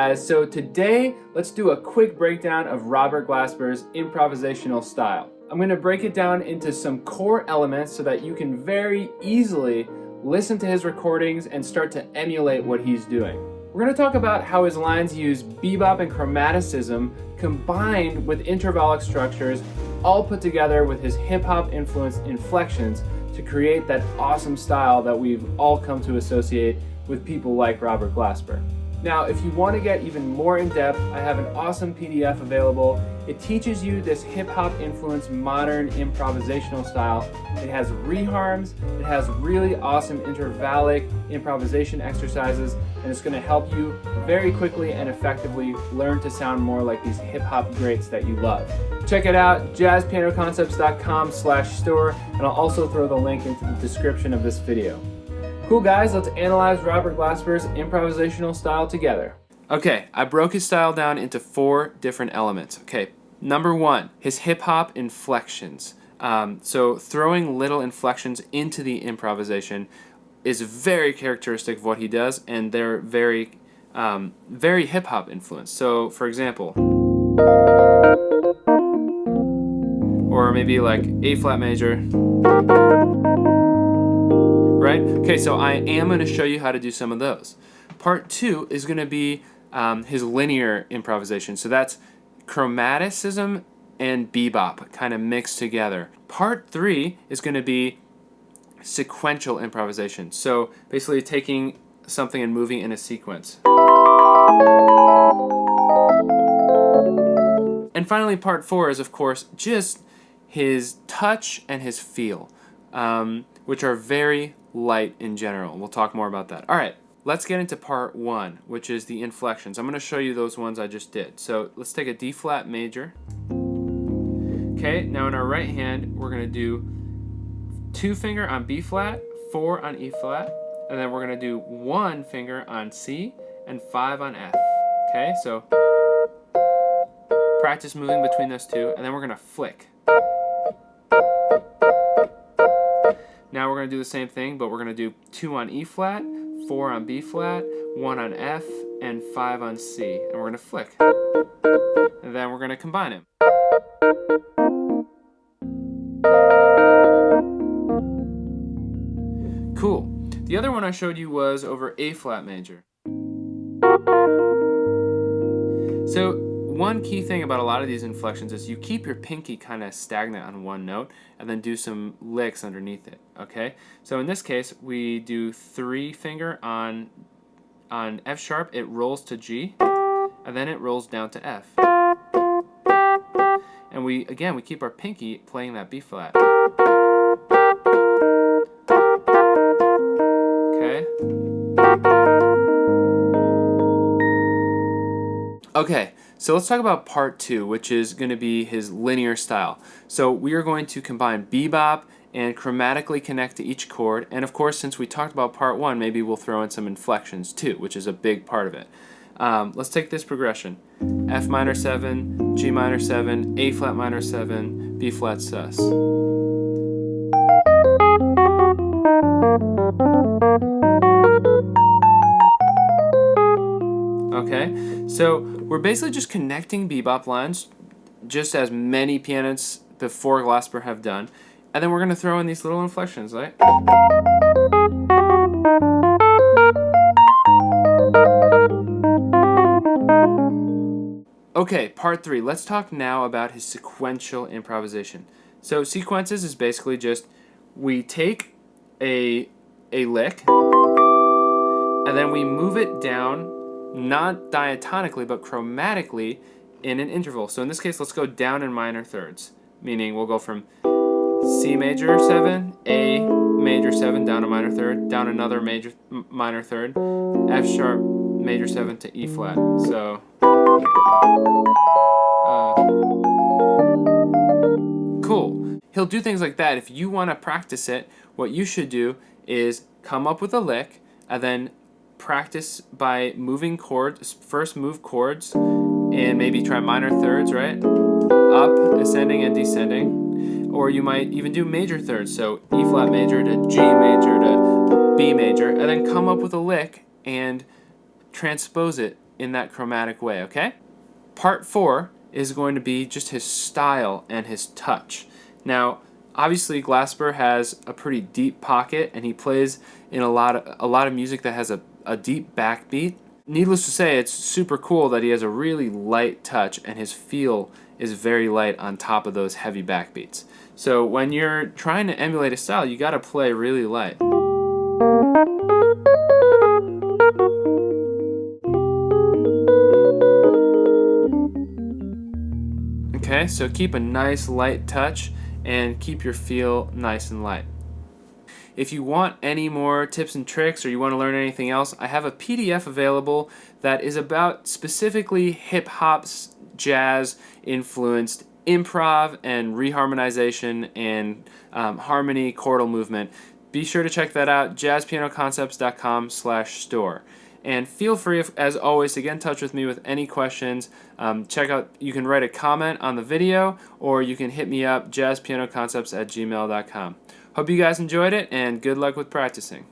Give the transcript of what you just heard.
guys, so today let's do a quick breakdown of Robert Glasper's improvisational style. I'm going to break it down into some core elements so that you can very easily listen to his recordings and start to emulate what he's doing. We're going to talk about how his lines use bebop and chromaticism combined with intervallic structures, all put together with his hip-hop influenced inflections to create that awesome style that we've all come to associate with people like Robert Glasper. Now, if you want to get even more in depth, I have an awesome PDF available. It teaches you this hip-hop influenced modern improvisational style. It has reharms, it has really awesome intervallic improvisation exercises, and it's going to help you very quickly and effectively learn to sound more like these hip-hop greats that you love. Check it out, jazzpianoconcepts.com/store, and I'll also throw the link into the description of this video. Cool guys, let's analyze Robert Glasper's improvisational style together. Okay, I broke his style down into 4 different elements. Okay, number 1, his hip-hop inflections. So throwing little inflections into the improvisation is very characteristic of what he does, and they're very hip-hop influenced. So for example, or maybe like A flat major. Right? Okay, so I am going to show you how to do some of those. Part 2 is going to be his linear improvisation. So that's chromaticism and bebop kind of mixed together. Part 3 is going to be sequential improvisation. So basically taking something and moving in a sequence. And finally, part 4 is, of course, just his touch and his feel, which are very light in general. We'll talk more about that. All right, let's get into part 1, which is the inflections. I'm going to show you those ones I just did. So let's take a D flat major. Okay, now in our right hand, we're going to do 2 finger on B flat, 4 on E flat, and then we're going to do 1 finger on C and 5 on F. Okay, so practice moving between those 2, and then we're going to flick. Now we're going to do the same thing, but we're going to do 2 on E flat, 4 on B flat, 1 on F, and 5 on C. And we're going to flick. And then we're going to combine them. Cool. The other one I showed you was over A flat major. So one key thing about a lot of these inflections is you keep your pinky kind of stagnant on one note and then do some licks underneath it, okay? So in this case, we do 3 finger on F sharp, it rolls to G, and then it rolls down to F. And we keep our pinky playing that B flat. Okay? Okay, so let's talk about part 2, which is going to be his linear style. So we are going to combine bebop and chromatically connect to each chord. And of course, since we talked about part 1, maybe we'll throw in some inflections too, which is a big part of it. Let's take this progression. F minor 7, G minor 7, A flat minor 7, B flat sus. Okay, so we're basically just connecting bebop lines, just as many pianists before Glasper have done, and then we're going to throw in these little inflections, right? Okay, part 3. Let's talk now about his sequential improvisation. So sequences is basically just we take a lick, and then we move it down, not diatonically, but chromatically in an interval. So in this case, let's go down in minor thirds, meaning we'll go from C major 7, A major 7, down a minor third, down another minor third, F sharp major 7 to E flat. So cool. He'll do things like that. If you want to practice it, what you should do is come up with a lick and then practice by moving chords. First move chords and maybe try minor thirds, right? Up, ascending and descending. Or you might even do major thirds, so E flat major to G major to B major, and then come up with a lick and transpose it in that chromatic way, okay? Part 4 is going to be just his style and his touch. Now, obviously Glasper has a pretty deep pocket, and he plays in a lot of music that has a deep backbeat. Needless to say, it's super cool that he has a really light touch, and his feel is very light on top of those heavy backbeats. So when you're trying to emulate a style, you got to play really light. Okay, so keep a nice light touch and keep your feel nice and light. If you want any more tips and tricks, or you want to learn anything else, I have a PDF available that is about specifically hip-hop, jazz influenced improv and reharmonization and harmony, chordal movement. Be sure to check that out, jazzpianoconcepts.com/store. And feel free, as always, to get in touch with me with any questions. Check out, you can write a comment on the video, or you can hit me up, jazzpianoconcepts@gmail.com. Hope you guys enjoyed it, and good luck with practicing.